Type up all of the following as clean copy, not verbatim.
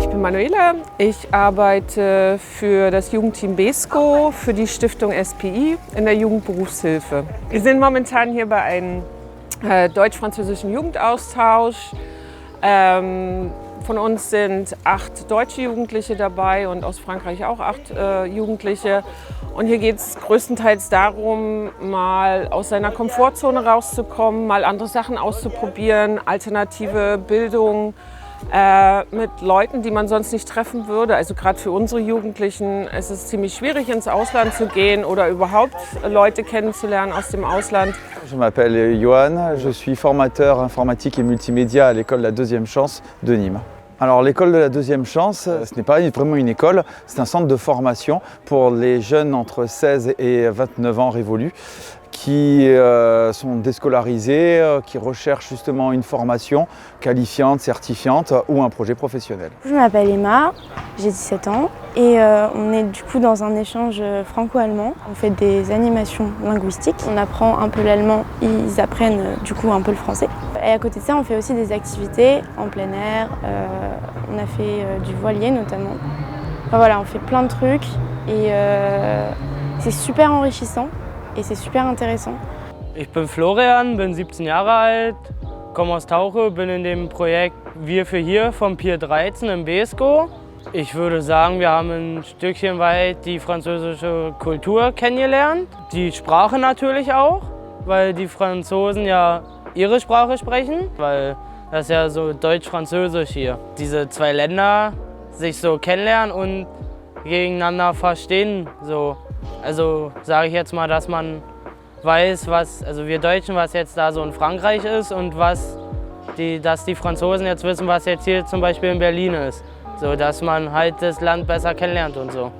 Ich bin Manuela, ich arbeite für das Jugendteam BESCO, für die Stiftung SPI in der Jugendberufshilfe. Wir sind momentan hier bei einem deutsch-französischen Jugendaustausch. Von uns sind 8 deutsche Jugendliche dabei und aus Frankreich auch 8 Jugendliche. Und hier geht es größtenteils darum, mal aus seiner Komfortzone rauszukommen, mal andere Sachen auszuprobieren, alternative Bildung mit Leuten, die man sonst nicht treffen würde. Also gerade für unsere Jugendlichen ist es ziemlich schwierig, ins Ausland zu gehen oder überhaupt Leute kennenzulernen aus dem Ausland. Je m'appelle Johan, je suis formateur informatique et multimédia à l'école La Deuxième Chance de Nîmes. Alors l'école de la Deuxième Chance, ce n'est pas vraiment une école, c'est un centre de formation pour les jeunes entre 16 et 29 ans révolus qui sont déscolarisés, qui recherchent justement une formation qualifiante, certifiante ou un projet professionnel. Je m'appelle Emma, j'ai 17 ans et on est du coup dans un échange franco-allemand. On fait des animations linguistiques, on apprend un peu l'allemand, ils apprennent du coup un peu le français. Et à côté de ça, on fait aussi des activités en plein air, on a fait du voilier notamment. Enfin, voilà, on fait plein de trucs et c'est super enrichissant. Et c'est super intéressant. Ich bin Florian, bin 17 Jahre alt, komme aus Tauche, bin in dem Projekt Wir für Hier vom Pier 13 im BESCO. Ich würde sagen, wir haben ein Stückchen weit die französische Kultur kennengelernt, die Sprache natürlich auch, weil die Franzosen ja ihre Sprache sprechen, weil das ist ja so deutsch-französisch hier. Diese 2 Länder sich so kennenlernen und gegeneinander verstehen. So. Also sage ich jetzt mal, dass man weiß, also wir Deutschen, was jetzt da so in Frankreich ist und dass die Franzosen jetzt wissen, was jetzt hier zum Beispiel in Berlin ist. So, dass man halt das Land besser kennenlernt und so.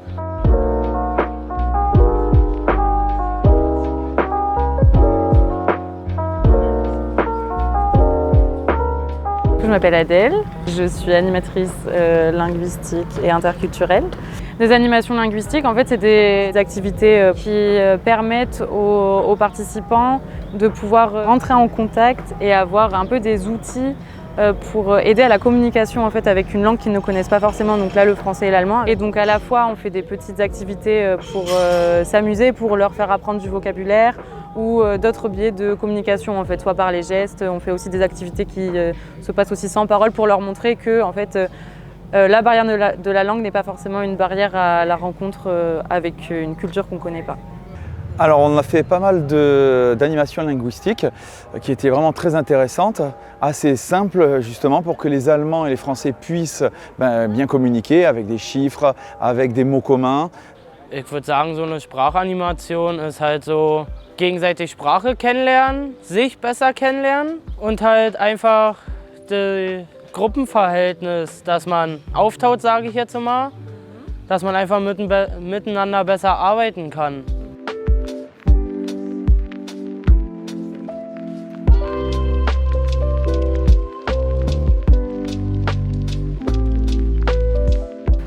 Je m'appelle Adèle, je suis animatrice linguistique et interculturelle. Les animations linguistiques, en fait, c'est des activités qui permettent aux participants de pouvoir rentrer en contact et avoir un peu des outils pour aider à la communication en fait, avec une langue qu'ils ne connaissent pas forcément, donc là le français et l'allemand. Et donc à la fois on fait des petites activités pour s'amuser, pour leur faire apprendre du vocabulaire ou d'autres biais de communication, en fait, soit par les gestes. On fait aussi des activités qui se passent aussi sans parole pour leur montrer que en fait, la barrière de la langue n'est pas forcément une barrière à la rencontre avec une culture qu'on ne connaît pas. Alors on a fait pas mal d'animations linguistiques qui étaient vraiment très intéressantes, assez simples justement pour que les Allemands et les Français puissent bien communiquer avec des chiffres, avec des mots communs. Ich würde sagen, so eine Sprachanimation ist halt so gegenseitig Sprache kennenlernen, sich besser kennenlernen und halt einfach das Gruppenverhältnis, dass man auftaut, sage ich jetzt mal, dass man einfach miteinander besser arbeiten kann.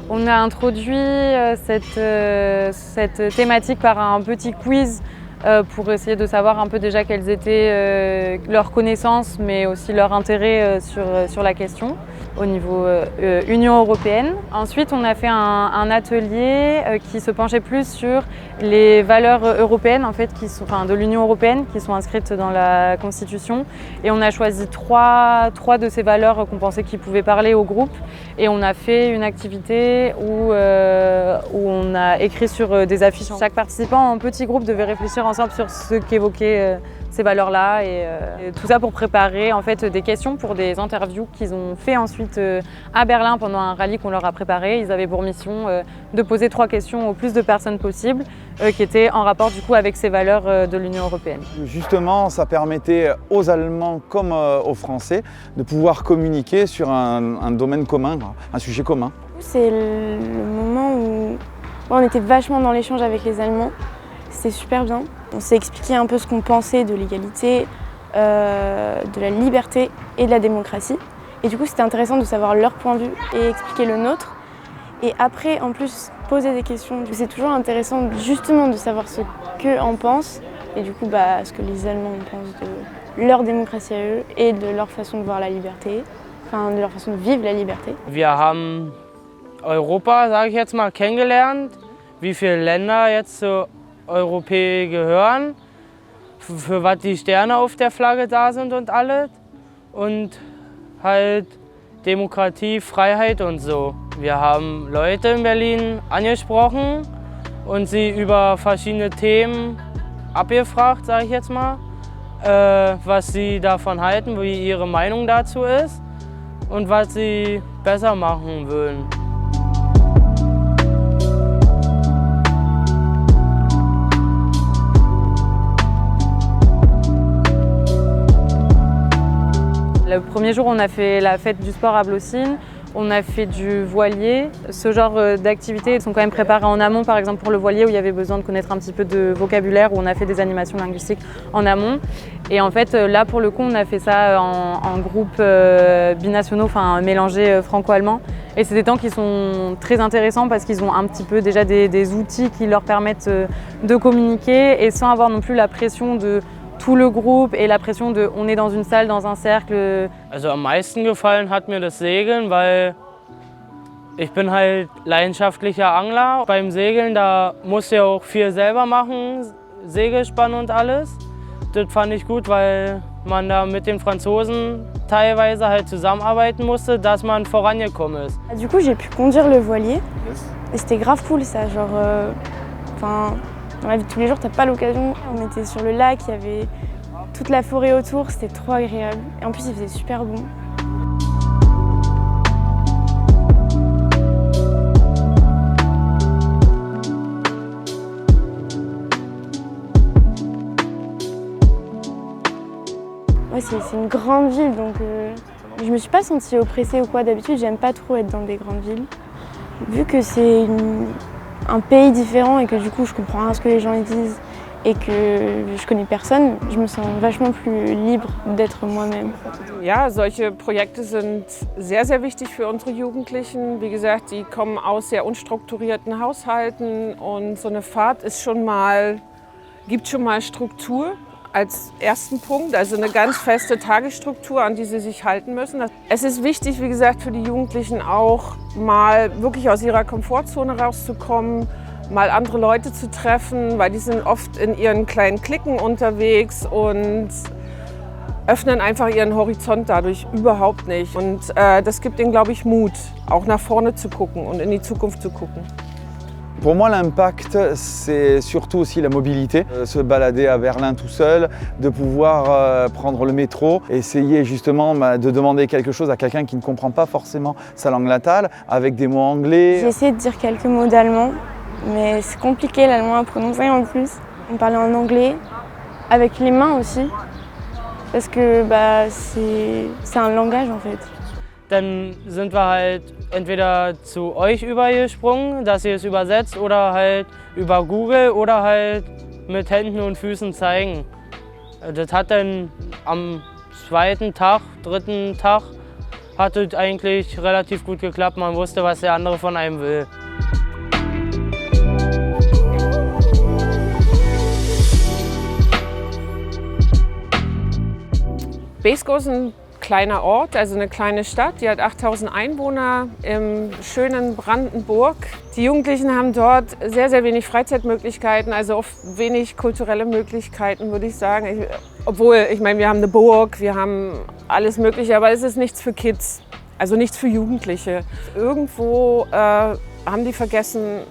On a introduit cette thématique par un petit quiz pour essayer de savoir un peu déjà quelles étaient leurs connaissances mais aussi leur intérêt sur la question au niveau Union européenne. Ensuite, on a fait un atelier qui se penchait plus sur les valeurs européennes en fait, de l'Union européenne qui sont inscrites dans la Constitution. Et on a choisi trois de ces valeurs qu'on pensait qu'ils pouvaient parler au groupe. Et on a fait une activité où on a écrit sur des affiches. Chaque participant en petit groupe devait réfléchir ensemble sur ce qu'évoquaient ces valeurs-là et tout ça pour préparer en fait des questions pour des interviews qu'ils ont fait ensuite à Berlin pendant un rallye qu'on leur a préparé. Ils avaient pour mission de poser 3 questions au plus de personnes possible qui étaient en rapport du coup avec ces valeurs de l'Union européenne. Justement, ça permettait aux Allemands comme aux Français de pouvoir communiquer sur un domaine commun, un sujet commun. C'est le moment où on était vachement dans l'échange avec les Allemands. C'était super bien. On s'est expliqué un peu ce qu'on pensait de l'égalité, de la liberté et de la démocratie. Et du coup, c'était intéressant de savoir leur point de vue et expliquer le nôtre. Et après, en plus, poser des questions. C'est toujours intéressant justement de savoir ce qu'eux en pensent et du coup, ce que les Allemands pensent de leur démocratie à eux et de leur façon de voir la liberté, enfin de leur façon de vivre la liberté. Wir haben Europa, sage ich jetzt mal, kennengelernt, wie viele Länder jetzt zur Europä gehören, für was die Sterne auf der Flagge da sind und alles. Und halt Demokratie, Freiheit und so. Wir haben Leute in Berlin angesprochen und sie über verschiedene Themen abgefragt, sage ich jetzt mal, was sie davon halten, wie ihre Meinung dazu ist und was sie besser machen würden. Le premier jour, on a fait la fête du sport à Blossines, on a fait du voilier. Ce genre d'activités sont quand même préparées en amont, par exemple pour le voilier où il y avait besoin de connaître un petit peu de vocabulaire, où on a fait des animations linguistiques en amont. Et en fait, là pour le coup, on a fait ça en groupe binationaux, enfin mélangés franco-allemand. Et c'est des temps qui sont très intéressants parce qu'ils ont un petit peu déjà des outils qui leur permettent de communiquer et sans avoir non plus la pression de tout le groupe et la pression de on est dans une salle, dans un cercle. Also am meisten gefallen hat mir das Segeln, weil ich bin halt leidenschaftlicher Angler. Beim Segeln, da musst du ja auch viel selber machen, Segelspann und alles. Das fand ich gut, weil man da mit den Franzosen teilweise halt zusammenarbeiten musste, dass man vorangekommen ist. Du coup, j'ai pu conduire le voilier et c'était grave cool ça, genre, dans la vie de tous les jours, t'as pas l'occasion. On était sur le lac, il y avait toute la forêt autour, c'était trop agréable. Et en plus, il faisait super bon. Ouais, c'est une grande ville, donc je me suis pas sentie oppressée ou quoi. D'habitude, j'aime pas trop être dans des grandes villes. Vu que c'est un pays différent et que du coup je comprends rien à ce que les gens y disent et que je connais personne, je me sens vachement plus libre d'être moi-même. Ja, solche Projekte sind sehr, sehr wichtig für unsere Jugendlichen. Wie gesagt, die kommen aus sehr unstrukturierten Haushalten und so eine Fahrt gibt schon mal Struktur als ersten Punkt, also eine ganz feste Tagesstruktur, an die sie sich halten müssen. Es ist wichtig, wie gesagt, für die Jugendlichen auch mal wirklich aus ihrer Komfortzone rauszukommen, mal andere Leute zu treffen, weil die sind oft in ihren kleinen Cliquen unterwegs und öffnen einfach ihren Horizont dadurch überhaupt nicht. Und das gibt ihnen, glaube ich, Mut, auch nach vorne zu gucken und in die Zukunft zu gucken. Pour moi, l'impact, c'est surtout aussi la mobilité. Se balader à Berlin tout seul, de pouvoir prendre le métro, essayer justement de demander quelque chose à quelqu'un qui ne comprend pas forcément sa langue natale, avec des mots anglais. J'ai essayé de dire quelques mots d'allemand, mais c'est compliqué l'allemand à prononcer en plus. On parlait en anglais, avec les mains aussi, parce que c'est un langage en fait. Dann sind wir halt entweder zu euch übergesprungen, dass ihr es übersetzt, oder halt über Google oder halt mit Händen und Füßen zeigen. Das hat dann am zweiten Tag, dritten Tag, hat es eigentlich relativ gut geklappt. Man wusste, was der andere von einem will. Beeskow ist ein kleiner Ort, also eine kleine Stadt, die hat 8000 Einwohner im schönen Brandenburg. Die Jugendlichen haben dort sehr, sehr wenig Freizeitmöglichkeiten, also oft wenig kulturelle Möglichkeiten, würde ich sagen. Obwohl, ich meine, wir haben eine Burg, wir haben alles Mögliche, aber es ist nichts für Kids, also nichts für Jugendliche. Irgendwo haben die vergessen,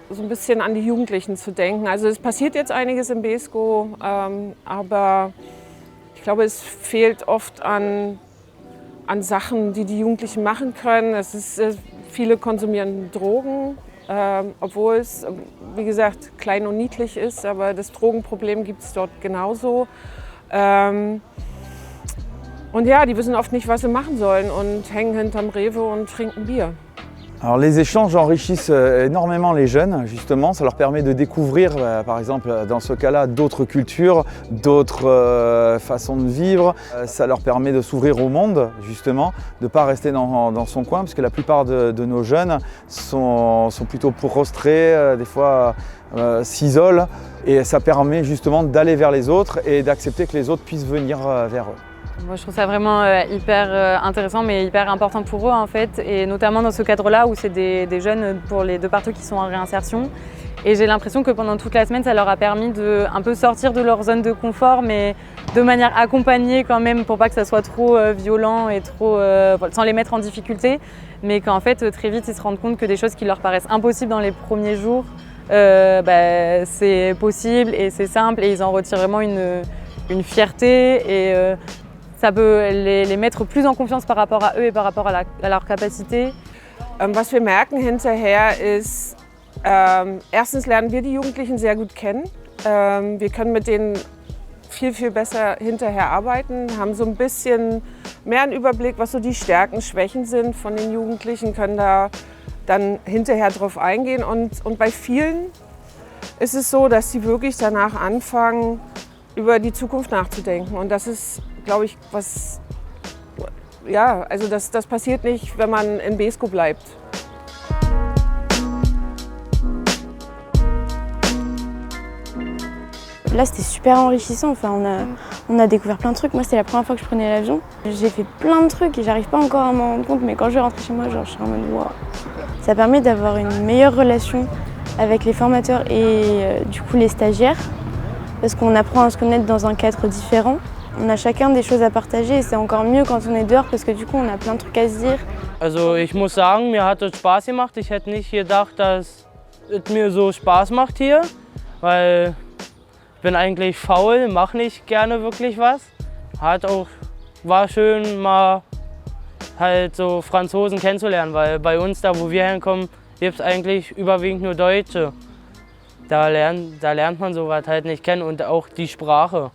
so ein bisschen an die Jugendlichen zu denken. Also es passiert jetzt einiges in Beeskow, aber ich glaube, es fehlt oft an Sachen, die die Jugendlichen machen können. Viele konsumieren Drogen, obwohl es, wie gesagt, klein und niedlich ist, aber das Drogenproblem gibt es dort genauso. Und ja, die wissen oft nicht, was sie machen sollen und hängen hinterm Rewe und trinken Bier. Alors les échanges enrichissent énormément les jeunes, justement, ça leur permet de découvrir, par exemple dans ce cas-là, d'autres cultures, d'autres façons de vivre. Ça leur permet de s'ouvrir au monde, justement, de ne pas rester dans son coin, parce que la plupart de nos jeunes sont plutôt prostrés, des fois s'isolent, et ça permet justement d'aller vers les autres et d'accepter que les autres puissent venir vers eux. Moi, je trouve ça vraiment hyper intéressant mais hyper important pour eux en fait, et notamment dans ce cadre-là où c'est des jeunes pour les 2 partout qui sont en réinsertion. Et j'ai l'impression que pendant toute la semaine, ça leur a permis de un peu sortir de leur zone de confort, mais de manière accompagnée quand même, pour pas que ça soit trop violent et trop, sans les mettre en difficulté, mais qu'en fait très vite ils se rendent compte que des choses qui leur paraissent impossibles dans les premiers jours, c'est possible et c'est simple, et ils en retirent vraiment une fierté, et ça peut les mettre plus en confiance par rapport à eux et par rapport à leur capacité. Was wir merken hinterher ist, erstens lernen wir die Jugendlichen sehr gut kennen. Wir können mit denen viel, viel besser hinterher arbeiten, haben so ein bisschen mehr einen Überblick, was so die Stärken, Schwächen sind von den Jugendlichen, können da dann hinterher drauf eingehen. Und bei vielen ist es so, dass sie wirklich danach anfangen, über die Zukunft nachzudenken. Und das ist, glaube ich, was, ja, also das passiert nicht, wenn man in Beeskow bleibt. Là, c'était super enrichissant. Enfin, on a découvert plein de trucs. Moi, c'était la première fois que je prenais l'avion. J'ai fait plein de trucs et j'arrive pas encore à m'en rendre compte. Mais quand je vais rentrer chez moi, genre, je suis en mode wow. Ça permet d'avoir une meilleure relation avec les formateurs et du coup les stagiaires. Parce qu'on apprend à se connaître dans un cadre différent. On a chacun des choses à partager et c'est encore mieux quand on est dehors parce que du coup, on a plein de trucs à se dire. Also ich muss sagen, mir hat es Spaß gemacht. Ich hätte nicht gedacht, dass es mir so Spaß macht hier, weil ich bin eigentlich faul, mache nicht gerne wirklich was. War schön, mal halt so Franzosen kennenzulernen, weil bei uns, da wo wir herkommen, gibt es eigentlich überwiegend nur Deutsche. Da lernt man sowas halt nicht kennen und auch die Sprache.